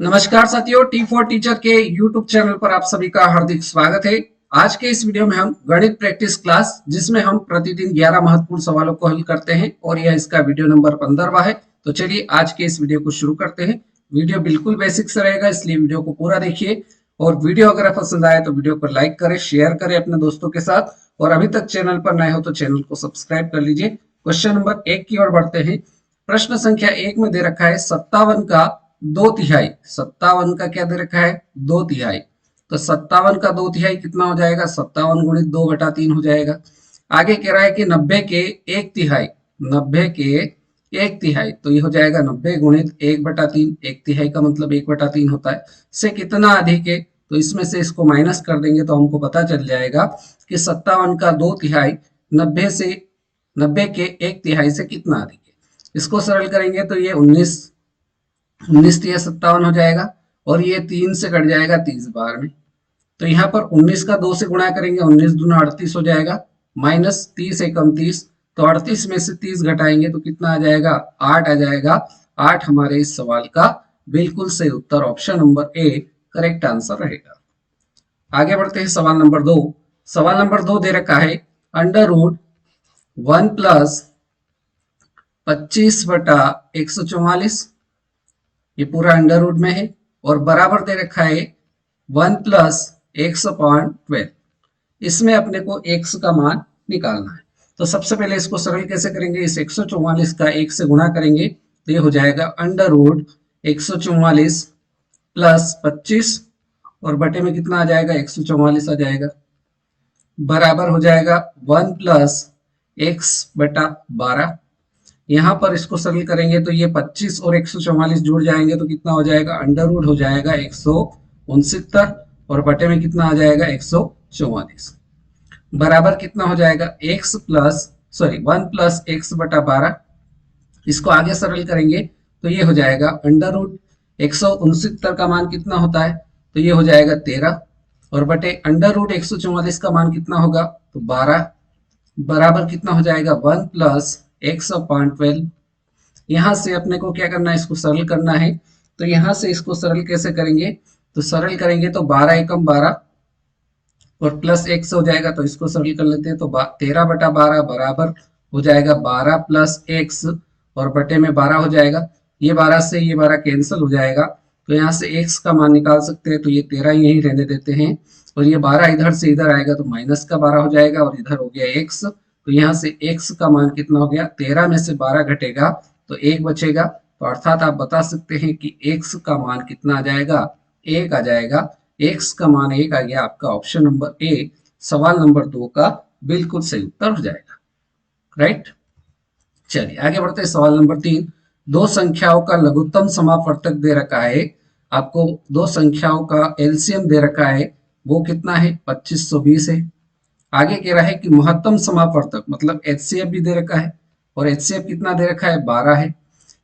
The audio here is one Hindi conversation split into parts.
नमस्कार साथियों, टी फॉर टीचर के यूट्यूब चैनल पर आप सभी का हार्दिक स्वागत है। आज के इस वीडियो में हम गणित प्रैक्टिस क्लास, जिसमें हम प्रतिदिन 11 महत्वपूर्ण सवालों को हल करते हैं और यह इसका वीडियो नंबर 15वां है। तो चलिए आज के इस वीडियो को शुरू करते हैं। वीडियो बिल्कुल बेसिक से रहेगा, इसलिए वीडियो को पूरा देखिए। और वीडियो अगर पसंद आए तो वीडियो को लाइक करें, शेयर करें अपने दोस्तों के साथ, और अभी तक चैनल पर नए हो तो चैनल को सब्सक्राइब कर लीजिए। क्वेश्चन नंबर 1 की ओर बढ़ते हैं। प्रश्न संख्या 1 में दे रखा है 57 का 2/3। 57 का क्या दे रखा है? 2/3। तो 57 का 2/3 कितना हो जाएगा? 57 गुणित 2/3 हो जाएगा। आगे कह रहा है कि 90 के 1/3। 90 के 1/3 तो ये हो जाएगा 90 गुणित 1/3। 1/3 का मतलब 1/3 होता है। से कितना अधिक है? तो इसमें से इसको माइनस कर देंगे तो हमको पता चल जाएगा कि 57 का 2/3 90 के 1/3 से कितना अधिक है। इसको सरल करेंगे तो ये 19 3 57 हो जाएगा, और ये 3 से कट जाएगा 30 बार में। तो यहाँ पर 19 का 2 से गुणा करेंगे, 19 दूना 38 हो जाएगा, माइनस 30 एकम 30। तो 38 में से 30 घटाएंगे तो कितना आ जाएगा? 8 आ जाएगा। 8 हमारे इस सवाल का बिल्कुल सही उत्तर, option number A correct answer रहेगा। आगे बढ़ते हैं सवाल नंबर 2। सवाल नंबर 2 दे रखा है √1 प्लस 25/144। ये पूरा अंडर रूट में है, और बराबर दे रखा है 1 प्लस x/12। इसमें अपने को x का मान निकालना है। तो सबसे पहले इसको सरल कैसे करेंगे? इस 144 का 1 से गुणा करेंगे तो ये हो जाएगा √144 प्लस 25, और बटे में कितना आ जाएगा? 144 आ जाएगा, बराबर हो जाएगा 1 प्लस x/12। यहाँ पर इसको सरल करेंगे तो ये 25 और 144 जुड़ जाएंगे तो कितना हो जाएगा? अंडर रूट हो जाएगा 169, और बटे में कितना आ जाएगा? 144, बराबर कितना हो जाएगा? 1 प्लस x/12। इसको आगे सरल करेंगे तो ये हो जाएगा अंडर रूट 169 का मान कितना होता है? तो ये हो जाएगा 13, और बटे अंडर रूट 144 का मान कितना होगा? तो 12, बराबर कितना हो जाएगा? 1 प्लस x/12। यहाँ से अपने को क्या करना है? इसको सरल करना है। तो यहाँ से इसको सरल कैसे करेंगे? तो सरल करेंगे तो 12 एकम 12 और प्लस x हो जाएगा, तो इसको सरल कर लेते हैं। तो 13/12 बराबर हो जाएगा 12 प्लस x, और बटे में 12 हो जाएगा। ये 12 से ये 12 कैंसिल हो जाएगा, तो यहाँ से x का मान निकाल सकते हैं। तो ये 13 यहीं रहने देते हैं, और ये 12 इधर से इधर आएगा तो माइनस का 12 हो जाएगा, और इधर हो गया x। तो यहाँ से x का मान कितना हो गया? 13 में से 12 घटेगा तो 1 बचेगा। तो अर्थात आप बता सकते हैं कि x का मान कितना आ जाएगा? 1 आ जाएगा। x का मान 1 आ गया। आपका ऑप्शन नंबर ए सवाल नंबर 2 का बिल्कुल सही उत्तर हो जाएगा। राइट, चलिए आगे बढ़ते हैं। सवाल नंबर 3। दो संख्याओं का लघुत्तम समापवर्तक दे रखा है। आपको दो संख्याओं का एलसीएम दे रखा है, वो कितना है? 2520 है। आगे कह रहा है कि महत्तम समापवर्तक मतलब एचसीएफ भी दे रखा है, और एचसीएफ कितना दे रखा है? 12 है।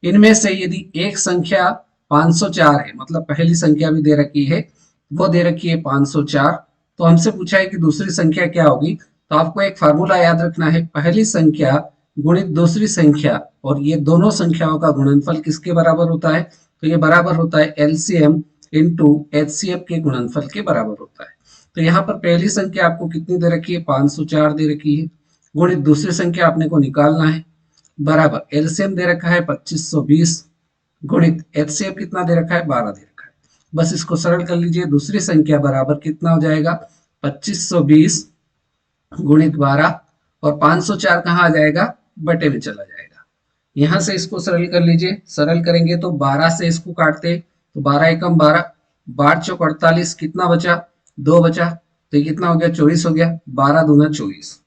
इनमें से यदि एक संख्या 504 है, मतलब पहली संख्या भी दे रखी है, वो दे रखी है 504, तो हमसे पूछा है कि दूसरी संख्या क्या होगी। तो आपको एक फार्मूला याद रखना है, पहली संख्या गुणित दूसरी संख्या, और ये दोनों संख्याओं का गुणनफल किसके बराबर होता है? तो ये बराबर होता है एलसीएम इंटू एचसीएफ के गुणनफल के बराबर होता है। तो यहाँ पर पहली संख्या आपको कितनी दे रखी है? 504 दे रखी है, गुणित दूसरी संख्या आपने को निकालना है, बराबर एलसीएम दे रखा है 2520, गुणित एचसीएफ कितना दे रखा है? 12 दे रखा है। बस इसको सरल कर लीजिए। दूसरी संख्या बराबर कितना हो जाएगा? 2520 गुणित 12, और 504 कहाँ आ जाएगा? बटे में चला जाएगा। यहाँ से इसको सरल कर लीजिए। सरल करेंगे तो 12 से इसको काटते तो 12 एकम 12, 12 चौक 48, कितना बचा? 2 बचा। तो ये कितना हो गया? 24 हो गया। 12 दूना 24।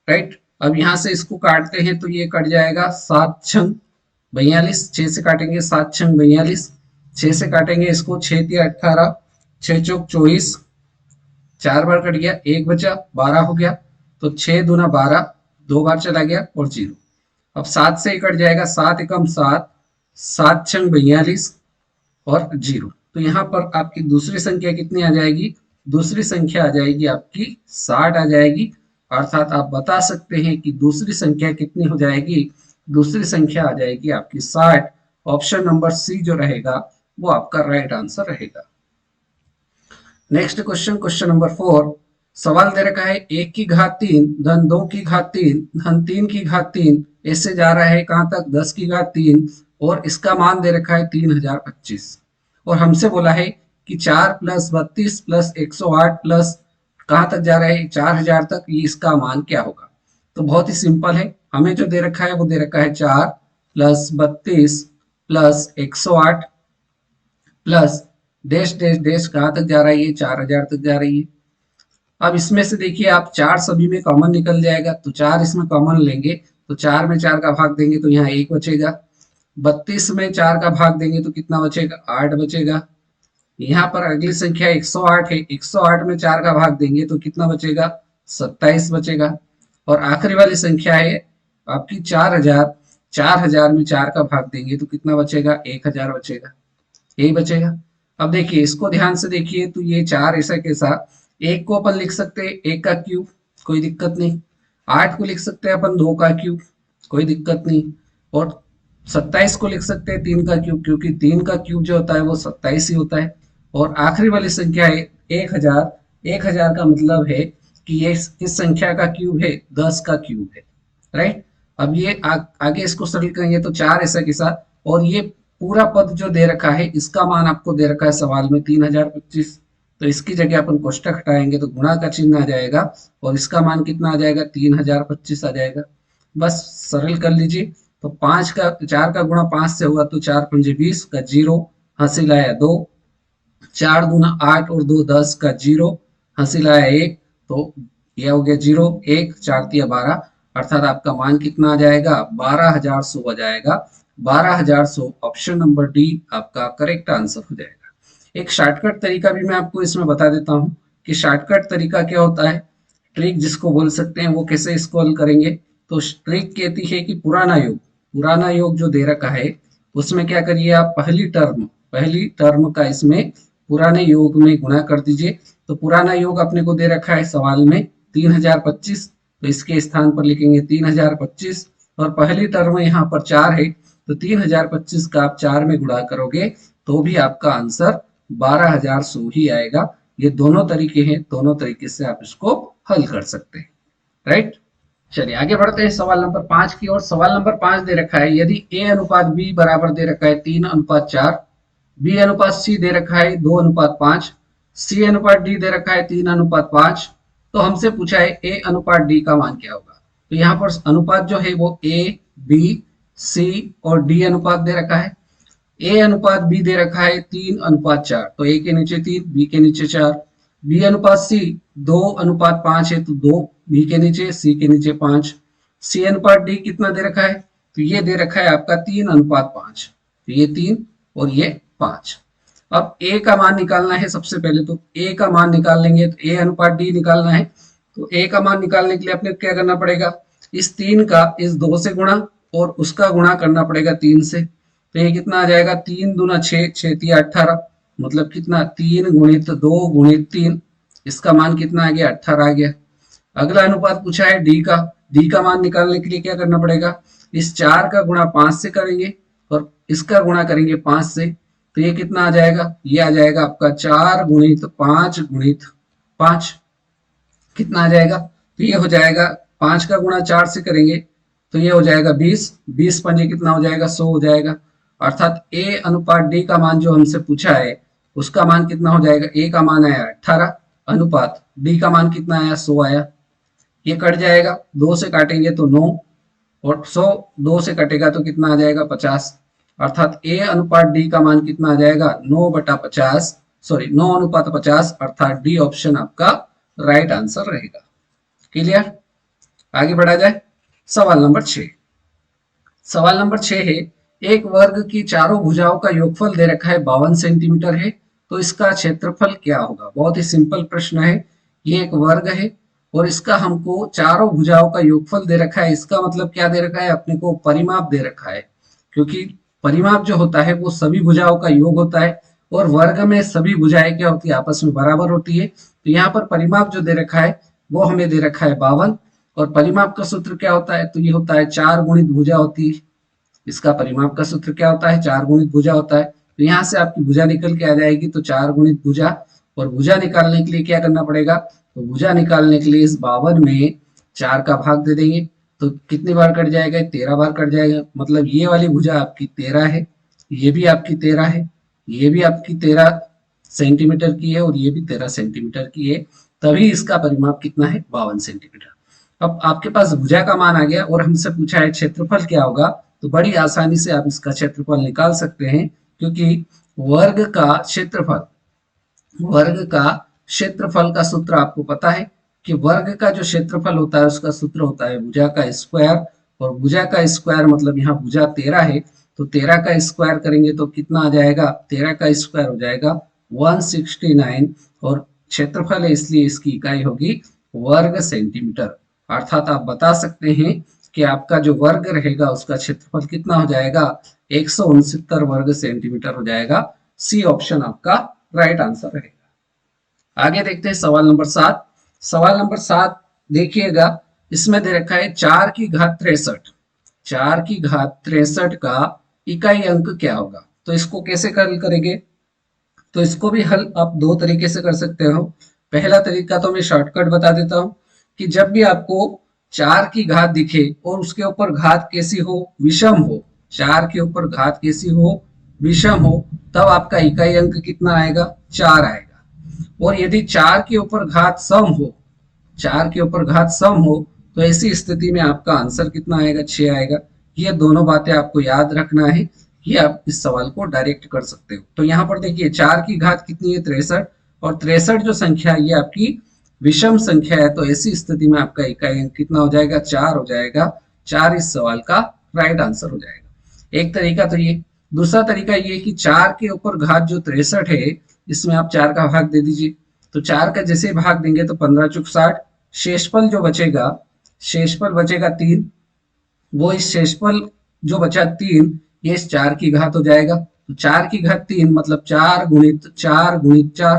राइट, अब यहाँ से इसको काटते हैं तो ये कट जाएगा 7 छंग 42। 6 से काटेंगे 7 छंग 42। 6 से काटेंगे इसको 6 तिया 18, 6 चौक 24, 4 बार कट गया, 1 बचा, 12 हो गया। तो 6 दूना 12, 2 बार चला गया, और 0। अब 7 से कट जाएगा, 7 एकम 7, 7 छंग 42 और 0। तो यहाँ पर आपकी दूसरी संख्या कितनी आ जाएगी? दूसरी संख्या आ जाएगी आपकी 60 आ जाएगी। अर्थात आप बता सकते हैं कि दूसरी संख्या कितनी हो जाएगी? दूसरी संख्या आ जाएगी आपकी 60। ऑप्शन नंबर सी जो रहेगा वो आपका राइट आंसर रहेगा। Next question, question number 4। सवाल दे रखा है 1 की घात 3 धन 2 की घात 3 धन 3 की घात 3, ऐसे जा रहा है कहां तक 10 की घात 3, और इसका मान दे रखा है 3025, और हमसे बोला है कि 4 प्लस 32 प्लस 108 प्लस कहां तक जा रहा है 4000 तक, ये इसका मान क्या होगा। तो बहुत ही सिंपल है, हमें जो दे रखा है वो दे रखा है 4 plus 32 plus 108 plus dash dash dash कहां तक जा रहा है, ये 4000 तक जा रही है। अब इसमें से देखिए आप 4 सभी में कॉमन निकल जाएगा, तो 4 इसमें कॉमन लेंगे तो 4 में 4 का भाग देंगे तो यहाँ 1 बचेगा। 32 में 4 का भाग देंगे तो कितना बचेगा, 8 बचेगा। यहाँ पर अगली संख्या 108 है, 108 में 4 का भाग देंगे तो कितना बचेगा, 27 बचेगा। और आखिरी वाली संख्या है आपकी 4000, 4000 में 4 का भाग देंगे तो कितना बचेगा, 1000 बचेगा, यही बचेगा। अब देखिए इसको ध्यान से देखिए, तो ये 4 ऐसा कैसा, एक को अपन लिख सकते हैं 1 का क्यूब, कोई दिक्कत नहीं। 8 को लिख सकते हैं अपन 2 का क्यूब, कोई दिक्कत नहीं। और 27 को लिख सकते हैं 3 का क्यूब, क्योंकि 3 का क्यूब जो होता है वो 27 ही होता है। और आखिरी वाली संख्या है 1000, 1000 का मतलब है कि ये इस संख्या का क्यूब है, 10 का क्यूब है, राइट। अब ये आगे इसको सरल करेंगे तो 4 ऐसा कैसा, और ये पूरा पद जो दे रखा है इसका मान आपको दे रखा है सवाल में 3025, तो इसकी जगह अपन कोष्टक हटाएंगे तो गुणा का चिन्ह आ जाएगा, और इसका मान कितना आ जाएगा, 3025 आ जाएगा। बस सरल कर लीजिए, तो 4 का गुणा 5 से हुआ तो 4 पंजे 20 का 0, हासिल आया 2, 4 दूना 8 और 2 10 का 0, हासिल आया 1, तो यह हो गया 0 1 4 तिया 12, अर्थात आपका मान कितना आ जाएगा, 12100 आ जाएगा। 12100 ऑप्शन नंबर डी आपका करेक्ट आंसर हो जाएगा। एक शॉर्टकट तरीका भी मैं आपको इसमें बता देता हूं कि शॉर्टकट तरीका क्या होता है, ट्रिक जिसको बोल सकते हैं, वो कैसे इसको हल करेंगे। तो ट्रिक कहती है कि पुराना योग जो दे रखा है उसमें क्या करिए आप, पहली टर्म का इसमें पुराने योग में गुणा कर दीजिए। तो पुराना योग अपने को दे रखा है सवाल में 3025, तो इसके स्थान पर लिखेंगे 3025, और पहली टर्म यहाँ पर 4 है, तो 3025 का आप 4 में गुणा करोगे तो भी आपका आंसर 12100 ही आएगा। ये दोनों तरीके हैं, दोनों तरीके से आप इसको हल कर सकते हैं, राइट। चलिए आगे बढ़ते हैं सवाल नंबर 5 की ओर। सवाल नंबर 5 दे रखा है, यदि ए अनुपात बी बराबर दे रखा है 3:4, बी अनुपात सी दे रखा है 2:5, सी अनुपात डी दे रखा है 3:5, तो हमसे पूछा है ए अनुपात डी का मान क्या होगा। तो यहाँ पर अनुपात जो है वो ए बी सी और डी अनुपात दे रखा है। ए अनुपात बी दे रखा है 3:4, तो ए के नीचे 3, बी के नीचे 4। बी अनुपात सी 2:5 है, तो 2 बी के नीचे, सी के नीचे 5। सी अनुपात डी कितना दे रखा है, तो ये दे रखा है आपका 3:5, तो ये 3 और ये 5। अब ए का मान निकालना है, सबसे पहले तो ए का मान निकाल लेंगे, तो ए अनुपात डी निकालना है। तो ए का मान निकालने के लिए अपने क्या करना पड़ेगा, इस 3 का इस 2 से गुणा और उसका गुणा करना पड़ेगा 3 से। तो ये कितना आ जाएगा, 3 दूना 6, 6 तिया 18, मतलब कितना 3 गुणित 2 गुणित 3, इसका मान कितना आ गया, 18 आ गया। अगला अनुपात पूछा है डी का मान निकालने के लिए क्या करना पड़ेगा, इस 4 का गुणा 5 से करेंगे और इसका गुणा करेंगे 5 से, तो ये कितना आ जाएगा, ये आ जाएगा आपका 4 गुणित 5 गुणित 5, कितना आ जाएगा, तो ये हो जाएगा 5 का गुणा 4 से करेंगे तो ये हो जाएगा 20, 20 पंजे कितना हो जाएगा, 100 हो जाएगा। अर्थात ए अनुपात डी का मान जो हमसे पूछा है उसका मान कितना हो जाएगा, ए का मान आया 18, अनुपात डी का मान कितना आया, 100 आया। ये कट जाएगा, 2 से काटेंगे तो 9, और 100 2 से कटेगा तो कितना आ जाएगा, 50। अर्थात ए अनुपात डी का मान कितना आ जाएगा, 9/50, सॉरी 9:50, अर्थात डी ऑप्शन आपका राइट आंसर रहेगा। क्लियर, आगे बढ़ा जाए। सवाल नंबर 6, सवाल नंबर 6 है, एक वर्ग की चारों भुजाओं का योगफल दे रखा है 52 सेंटीमीटर है, तो इसका क्षेत्रफल क्या होगा। बहुत ही सिंपल प्रश्न है, ये एक वर्ग है और इसका हमको चारों भुजाओं का योगफल दे रखा है। इसका मतलब क्या दे रखा है, अपने को परिमाप दे रखा है, क्योंकि परिमाप जो होता है वो सभी भुजाओं का योग होता है और वर्ग में सभी भुजाएं क्या होती है, आपस में बराबर होती है। तो यहाँ पर परिमाप जो दे रखा है वो हमें दे रखा है 52, और परिमाप का सूत्र क्या होता है, तो ये होता है 4 गुणित भुजा होती है। इसका परिमाप का सूत्र क्या होता है, 4 गुणित भुजा होता है। तो यहाँ से आपकी भुजा निकल के आ जाएगी, तो 4 गुणित भुजा, और भुजा निकालने के लिए क्या करना पड़ेगा, तो भुजा निकालने के लिए इस 52 में 4 का भाग दे देंगे, तो कितनी बार कट जाएगा, 13 बार कट जाएगा। मतलब ये वाली भुजा आपकी 13 है, ये भी आपकी 13 है, ये भी आपकी 13 सेंटीमीटर की है, और ये भी 13 सेंटीमीटर की है, तभी इसका परिमाप कितना है, 52 सेंटीमीटर। अब आपके पास भुजा का मान आ गया और हमसे पूछा है क्षेत्रफल क्या होगा, तो बड़ी आसानी से आप इसका क्षेत्रफल निकाल सकते हैं, क्योंकि वर्ग का क्षेत्रफल, वर्ग का क्षेत्रफल का सूत्र आपको पता है कि वर्ग का जो क्षेत्रफल होता है उसका सूत्र होता है भुजा का स्क्वायर, और भुजा का स्क्वायर मतलब यहाँ भुजा 13 है, तो 13 का स्क्वायर करेंगे तो कितना आ जाएगा, 13 का स्क्वायर हो जाएगा 169, और क्षेत्रफल है इसलिए इसकी इकाई होगी वर्ग सेंटीमीटर। अर्थात आप बता सकते हैं कि आपका जो वर्ग रहेगा उसका क्षेत्रफल कितना हो जाएगा, 169 वर्ग सेंटीमीटर हो जाएगा। सी ऑप्शन आपका राइट आंसर रहेगा। आगे देखते हैं सवाल नंबर 7। सवाल नंबर 7 देखिएगा, इसमें दे रखा है 4 की घात 63, 4 की घात 63 का इकाई अंक क्या होगा। तो इसको कैसे हल करेंगे, तो इसको भी हल आप दो तरीके से कर सकते हो। पहला तरीका तो मैं शॉर्टकट बता देता हूं कि जब भी आपको 4 की घात दिखे और उसके ऊपर घात कैसी हो, विषम हो, 4 के ऊपर घात कैसी हो, विषम हो, तब आपका इकाई अंक कितना आएगा, 4 आएगा। और यदि 4 के ऊपर घात सम हो, 4 के ऊपर घात सम हो, तो ऐसी स्थिति में आपका आंसर कितना आएगा, 6 आएगा। ये दोनों बातें आपको याद रखना है, ये आप इस सवाल को डायरेक्ट कर सकते हो। तो यहाँ पर देखिए 4 की घात कितनी है, 63, और 63 जो संख्या है ये आपकी विषम संख्या है, तो ऐसी स्थिति में आपका इकाई अंक कितना हो जाएगा, 4 हो जाएगा। 4 इस सवाल का राइट आंसर हो जाएगा। एक तरीका तो ये। दूसरा तरीका ये कि 4 के ऊपर घात जो 63 है, इसमें आप 4 का भाग दे दीजिए, तो 4 का जैसे भाग देंगे तो 15 चुक 60, शेषफल जो बचेगा, शेषफल बचेगा 3, वो इस शेषफल जो बचा 3, ये इस 4 की घात हो जाएगा। तो 4 की घात 3 मतलब 4 गुणित 4 गुणित 4,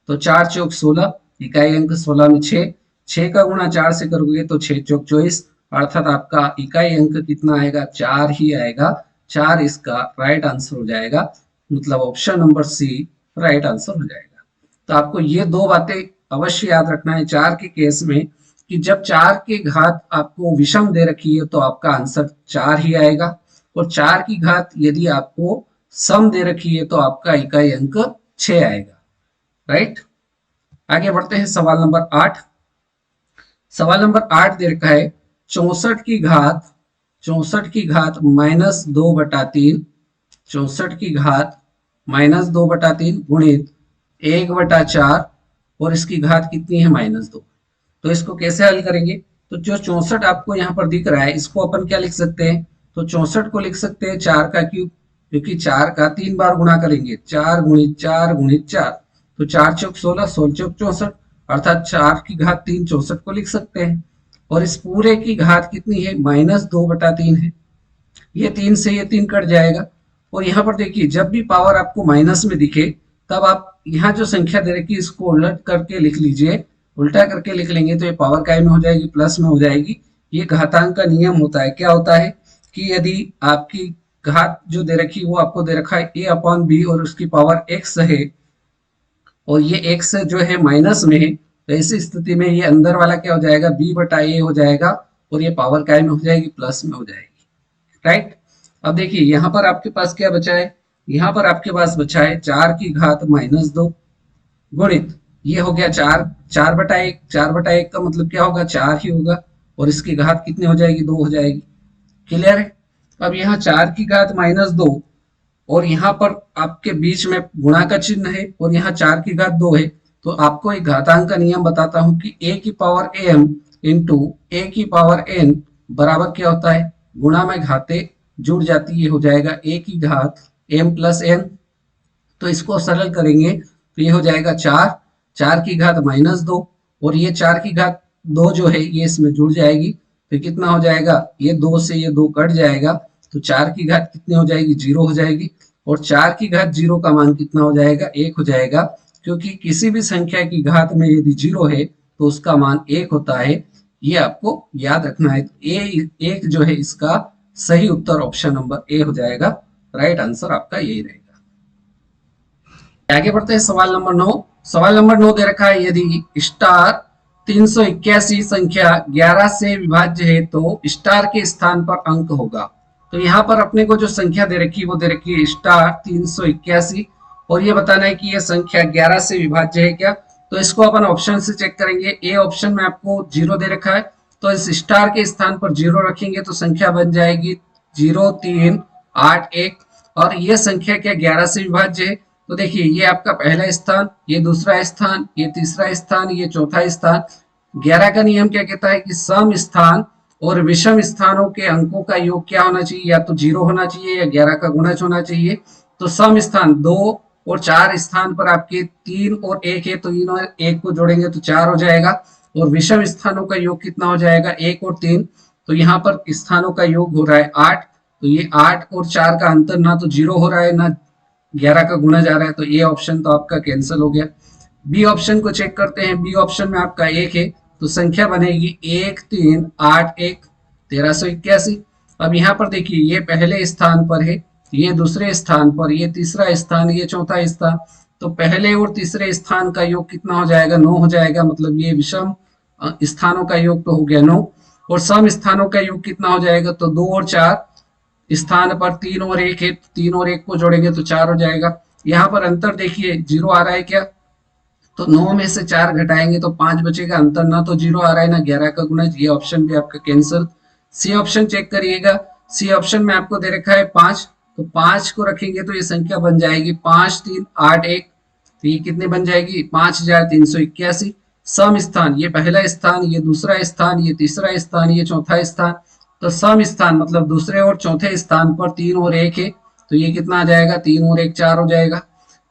तो 4 चौक 16, इकाई अंक 16 में 6, 6 का गुणा 4 से करोगे तो 6 चौक 24, अर्थात आपका इकाई अंक कितना आएगा, 4 ही आएगा। 4 इसका राइट आंसर हो जाएगा, मतलब option number C right answer हो जाएगा। तो आपको ये दो बातें अवश्य याद रखना है 4 के केस में, कि जब 4 की घात आपको विषम दे रखी है तो आपका आंसर 4 ही आएगा, और 4 की घात यदि आपको सम दे रखी है तो आपका इकाई अंक 6 आएगा। राइट, आगे बढ़ते हैं सवाल नंबर 8। सवाल नंबर 8 दे रखा है 64 की घात, 64 की घात -2/3, 64 की घात -2/3 गुणित 1/4, और इसकी घात कितनी है, -2। तो इसको कैसे हल करेंगे, तो जो 64 आपको यहाँ पर दिख रहा है इसको अपन क्या लिख सकते हैं, तो 64 को लिख सकते हैं 4 का क्यूब, क्योंकि 4 का 3 बार गुणा करेंगे, 4 गुणित 4 गुणित 4, तो 4 चौक 16, 16 चौक 64, अर्थात 4 की घात 3 64 को लिख सकते हैं। और इस पूरे की घात कितनी है, -2/3 है, ये 3 से ये 3 कट जाएगा। और यहाँ पर देखिए जब भी पावर आपको माइनस में दिखे तब आप यहाँ जो संख्या दे रखी है इसको उलट करके लिख लीजिए, उल्टा करके लिख लेंगे तो ये पावर काय में हो जाएगी, प्लस में हो जाएगी। ये घातांक का नियम होता है, क्या होता है कि यदि आपकी घात जो दे रखी वो आपको दे रखा है a/b और उसकी पावर x है, और ये x जो है माइनस में है, तो ऐसी स्थिति में ये अंदर वाला क्या हो जाएगा, b/a हो जाएगा, और ये पावर काय में हो जाएगी, प्लस में हो जाएगी। राइट, अब देखिए यहाँ पर आपके पास क्या बचा है, यहाँ पर आपके पास बचा है 4 की घात -2 गुणित, ये हो गया 4/1, 4/1 का मतलब क्या होगा, 4 ही होगा, और इसकी घात कितनी हो जाएगी, 2 हो जाएगी। क्लियर है। अब यहाँ 4 की घात -2 और यहाँ पर आपके बीच में गुणा का चिन्ह है, और यहाँ 4 की घात 2 है, तो आपको एक घातांक का नियम बताता हूं कि a की पावर m इंटू a की पावर n बराबर क्या होता है, गुणा में घातें जुड़ जाती है, हो जाएगा a की घात m प्लस n। तो इसको सरल करेंगे तो ये हो जाएगा 4, 4 की घात -2, और ये 4 की घात 2 जो है ये इसमें जुड़ जाएगी, तो कितना हो जाएगा, ये 2 से ये 2 कट जाएगा, तो 4 की घात कितनी हो जाएगी, 0 हो जाएगी, और 4 की घात 0 का मान कितना हो जाएगा, 1 हो जाएगा, क्योंकि किसी भी संख्या की घात में यदि 0 है तो उसका मान 1 होता है, ये आपको याद रखना है। एक जो है इसका सही उत्तर ऑप्शन नंबर ए हो जाएगा, राइट आंसर आपका यही रहेगा। आगे बढ़ते हैं सवाल नंबर 9। सवाल नंबर 9 दे रखा है, यदि स्टार 381 संख्या 11 से विभाज्य है तो स्टार के स्थान पर अंक होगा। तो यहाँ पर अपने को जो संख्या दे रखी है वो दे रखी है स्टार 381, और ये बताना है कि यह संख्या 11 से विभाज्य है क्या। तो इसको अपन ऑप्शन से चेक करेंगे। ए ऑप्शन में आपको 0 दे रखा है, तो इस स्टार के स्थान पर 0 रखेंगे तो संख्या बन जाएगी 0381, और ये संख्या क्या 11 से विभाज्य है। तो देखिए ये आपका पहला स्थान, ये दूसरा स्थान, ये तीसरा स्थान, ये चौथा स्थान। 11 का नियम क्या कहता है कि सम स्थान और विषम स्थानों के अंकों का योग क्या होना चाहिए, या तो 0 होना चाहिए या 11 का गुणज होना चाहिए। तो सम स्थान 2 और 4 स्थान पर आपके 3 और 1 है, तो 3 और 1 को जोड़ेंगे तो 4 हो जाएगा। और विषम स्थानों का योग कितना हो जाएगा, 1 और 3। तो यहाँ पर स्थानों का योग हो रहा है 8, तो ये 8 और 4 का अंतर ना तो 0 हो रहा है ना 11 का गुना जा रहा है, तो ये ऑप्शन तो आपका कैंसिल हो गया। बी ऑप्शन को चेक करते हैं। बी ऑप्शन में आपका 1 है, तो संख्या बनेगी 1381, 1381। अब यहाँ पर देखिए ये पहले स्थान पर है, ये दूसरे स्थान पर, ये तीसरा स्थान, ये चौथा स्थान। तो पहले और तीसरे स्थान का योग कितना हो जाएगा, 9 हो जाएगा। मतलब ये विषम स्थानों का योग तो हो गया 9, और सम स्थानों का योग कितना हो जाएगा, तो 2 और 4 स्थान पर 3 और 1 है, 3 और 1 को जोड़ेंगे तो 4 हो जाएगा। यहाँ पर अंतर देखिए 0 आ रहा है क्या, तो 9 में से 4 घटाएंगे तो 5 बचेगा। अंतर ना तो 0 आ रहा है ना 11 का गुणज, ये ऑप्शन भी आपका कैंसिल। सी ऑप्शन चेक करिएगा। सी ऑप्शन में आपको दे रखा है 5, तो 5 को रखेंगे तो ये संख्या बन जाएगी 5381। तो ये कितनी बन जाएगी, 5381। सम स्थान, ये पहला स्थान, ये दूसरा स्थान, ये तीसरा स्थान, ये चौथा स्थान। तो सम स्थान मतलब दूसरे और चौथे स्थान पर 3 और 1 है, तो ये कितना आ जाएगा, 3 और 1 4 हो जाएगा।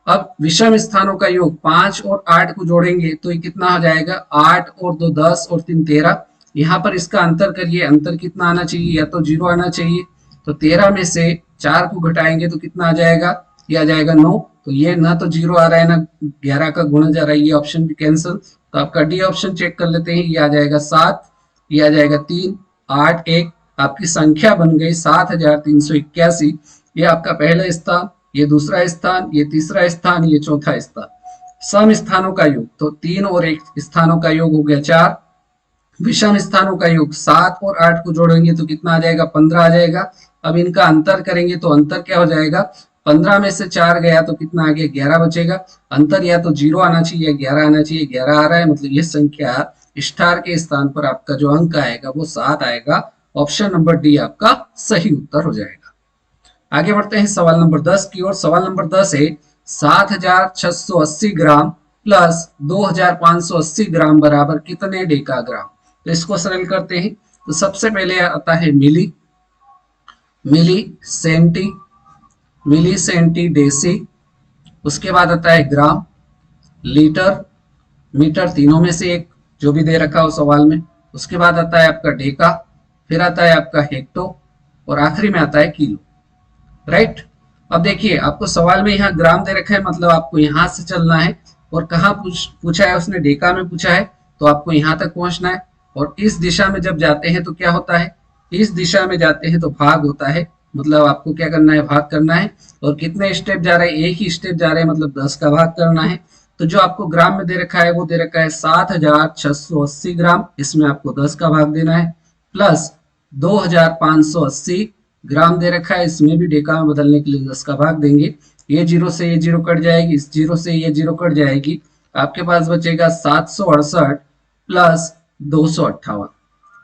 अब विषम स्थानों का योग 5 और 8 को जोड़ेंगे तो ये कितना हो जाएगा, 8 और 2 10 और 3 13। यहाँ पर इसका अंतर करिए, अंतर कितना आना चाहिए, या तो 0 आना चाहिए। तो 13 में से 4 को घटाएंगे तो कितना आ जाएगा, ये आ जाएगा 9। तो ये ना तो 0 आ रहा है ना 11 का गुणा जा रहा है, ये ऑप्शन भी कैंसिल। तो आपका डी ऑप्शन चेक कर लेते हैं। ये आ जाएगा 7, ये आ जाएगा 3 8 1। आपकी संख्या बन गई 7381। ये आपका पहला स्थान, ये दूसरा स्थान, ये तीसरा स्थान, ये चौथा स्थान। सम स्थानों का योग तो 3 और 1 स्थानों का योग हो गया 4। विषम स्थानों का योग 7 और 8 को जोड़ेंगे तो कितना आ जाएगा, 15 आ जाएगा। अब इनका अंतर करेंगे तो अंतर क्या हो जाएगा, 15 में से 4 गया तो कितना आ गया, 11 बचेगा। अंतर या तो 0 आना चाहिए या 11 आना चाहिए, 11 आ रहा है, मतलब ये संख्या स्टार के स्थान पर आपका जो अंक आएगा वो 7 आएगा। ऑप्शन नंबर डी आपका सही उत्तर हो जाएगा। आगे बढ़ते हैं सवाल नंबर 10 की ओर। सवाल नंबर 10 है 7680 ग्राम प्लस 2580 ग्राम बराबर कितने डेकाग्राम। तो इसको सरल करते हैं। तो सबसे पहले आता है मिली, मिली सेंटी, मिली सेंटी डेसी। उसके बाद आता है ग्राम, लीटर, मीटर, तीनों में से एक जो भी दे रखा हो सवाल में। उसके बाद आता है आपका डेका, फिर आता है आपका हेक्टो, और आखिरी में आता है किलो। राइट। अब देखिए आपको सवाल में यहाँ ग्राम दे रखा है, मतलब आपको यहाँ से चलना है, और कहाँ पूछा है उसने, डेका में पूछा है, तो आपको यहाँ तक पहुंचना है। और इस दिशा में जब जाते हैं तो क्या होता है, इस दिशा में जाते हैं तो भाग होता है, मतलब आपको क्या करना है, भाग करना है। और कितने स्टेप जा रहे हैं, एक ही स्टेप जा रहे हैं, मतलब 10 का भाग करना है। तो जो आपको ग्राम में दे रखा है वो दे रखा है 7680 ग्राम, इसमें आपको 10 का भाग देना है, प्लस 2580 ग्राम दे रखा है, इसमें भी डेका में बदलने के लिए 10 का भाग देंगे। ये जीरो से ये जीरो कट जाएगी, इस जीरो से ये जीरो कट जाएगी, आपके पास बचेगा 768 प्लस 258।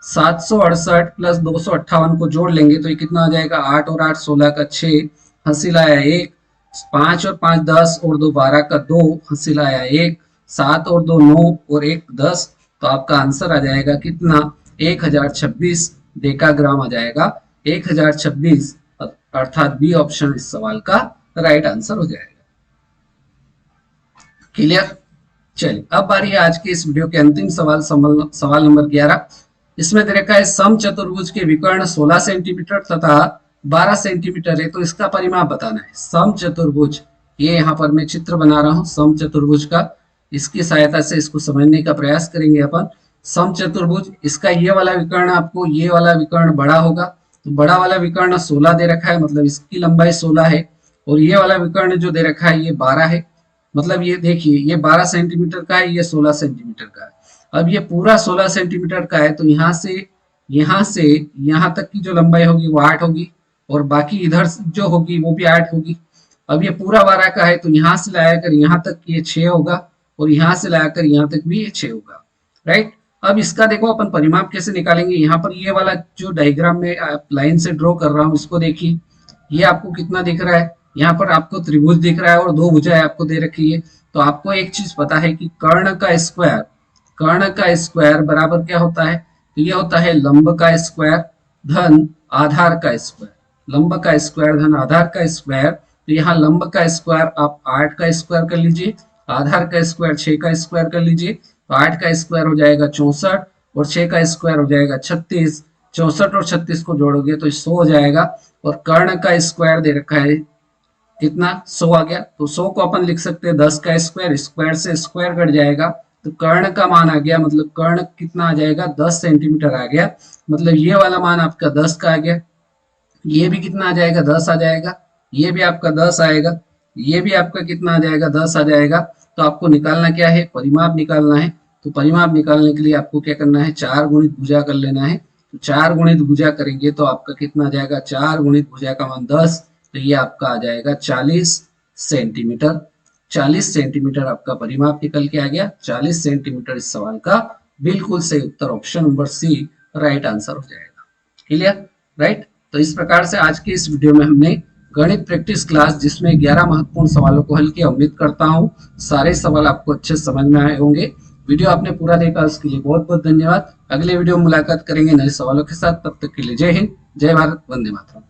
768 प्लस 258 को जोड़ लेंगे तो ये कितना आ जाएगा, 8 और 8 16 का 6, हंसी लाया 1, 5 और 5 10 और 2 12 का 2, हंसी लाया 1, 7 और 2 9 और 1 10। तो आपका आंसर आ जाएगा कितना, 1026 डेकाग्राम आ जाएगा। 1026 अर्थात बी ऑप्शन इस सवाल का राइट आंसर हो जाएगा। क्लियर। चलिए अब बारी है आज के इस वीडियो के अंतिम सवाल, सवाल नंबर 11। इसमें दे रखा है सम चतुर्भुज के विकर्ण 16 सेंटीमीटर तथा 12 सेंटीमीटर है, तो इसका परिमाप बताना है। सम चतुर्भुज, ये यहाँ पर मैं चित्र बना रहा हूँ सम चतुर्भुज का, इसकी सहायता से इसको समझने का प्रयास करेंगे अपन। सम चतुर्भुज, इसका ये वाला विकर्ण, आपको ये वाला विकर्ण बड़ा होगा, तो बड़ा वाला विकर्ण 16 दे रखा है, मतलब इसकी लंबाई 16 है, और ये वाला विकर्ण जो दे रखा है ये 12 है। मतलब ये देखिए ये 12 सेंटीमीटर का है, ये 16 सेंटीमीटर का है। अब ये पूरा 16 सेंटीमीटर का है तो यहाँ से यहाँ तक की जो लंबाई होगी वो 8 होगी, और बाकी इधर जो होगी वो भी 8 होगी। अब ये पूरा 12 का है तो यहाँ से लाकर यहाँ तक ये 6 होगा, और यहाँ से लाकर यहाँ तक भी ये 6 होगा, राइट। अब इसका देखो अपन परिमाप कैसे निकालेंगे। यहाँ पर ये वाला जो डायग्राम में आप लाइन से ड्रॉ कर रहा हूँ इसको देखिए, ये आपको कितना दिख रहा है, यहाँ पर आपको त्रिभुज दिख रहा है और दो भुजाएं आपको दे रखी है। तो आपको एक चीज पता है कि कर्ण का स्क्वायर बराबर क्या होता है, तो ये होता है लंब का स्क्वायर धन आधार का स्क्वायर। लंब का स्क्वायर धन आधार का स्क्वायर, तो यहाँ लंब का स्क्वायर आप 8 का स्क्वायर कर लीजिए, आधार का स्क्वायर 6 का स्क्वायर कर लीजिए, तो 8 का स्क्वायर हो जाएगा 64 और 6 का स्क्वायर हो जाएगा 36। 64 और 36 को जोड़ोगे तो 100 हो जाएगा, और कर्ण का स्क्वायर दे रखा है कितना 100 आ गया, तो 100 को अपन लिख सकते हैं 10 का स्क्वायर, स्क्वायर से स्क्वायर कट जाएगा तो कर्ण का मान आ गया, मतलब कर्ण कितना आ जाएगा 10 सेंटीमीटर आ गया। मतलब ये वाला मान आपका 10 का आ गया, ये भी कितना आ जाएगा 10 आ जाएगा, ये भी आपका 10 आएगा, ये भी आपका कितना आ जाएगा 10 आ जाएगा। तो आपको निकालना क्या है, परिमाप निकालना है। तो परिमाप निकालने के लिए आपको क्या करना है, 4 गुणित भुजा कर लेना है। तो 4 गुणित भुजा करेंगे तो आपका कितना आ जाएगा, 4 गुणित भुजा का मान 10, तो ये आपका आ जाएगा 40 सेंटीमीटर। 40 सेंटीमीटर आपका परिमाप निकल के आ गया। 40 सेंटीमीटर इस सवाल का बिल्कुल सही उत्तर option number C right answer हो जाएगा। Clear, right. तो इस प्रकार से आज की इस वीडियो में हमने गणित प्रैक्टिस क्लास जिसमें 11 महत्वपूर्ण सवालों को हल किया। उम्मीद करता हूँ सारे सवाल आपको अच्छे समझ में आए होंगे। वीडियो आपने पूरा देखा उसके लिए बहुत बहुत धन्यवाद। अगले वीडियो में मुलाकात करेंगे नए सवालों के साथ, तब तक के लिए जय हिंद, जय भारत, वंदे मातरम।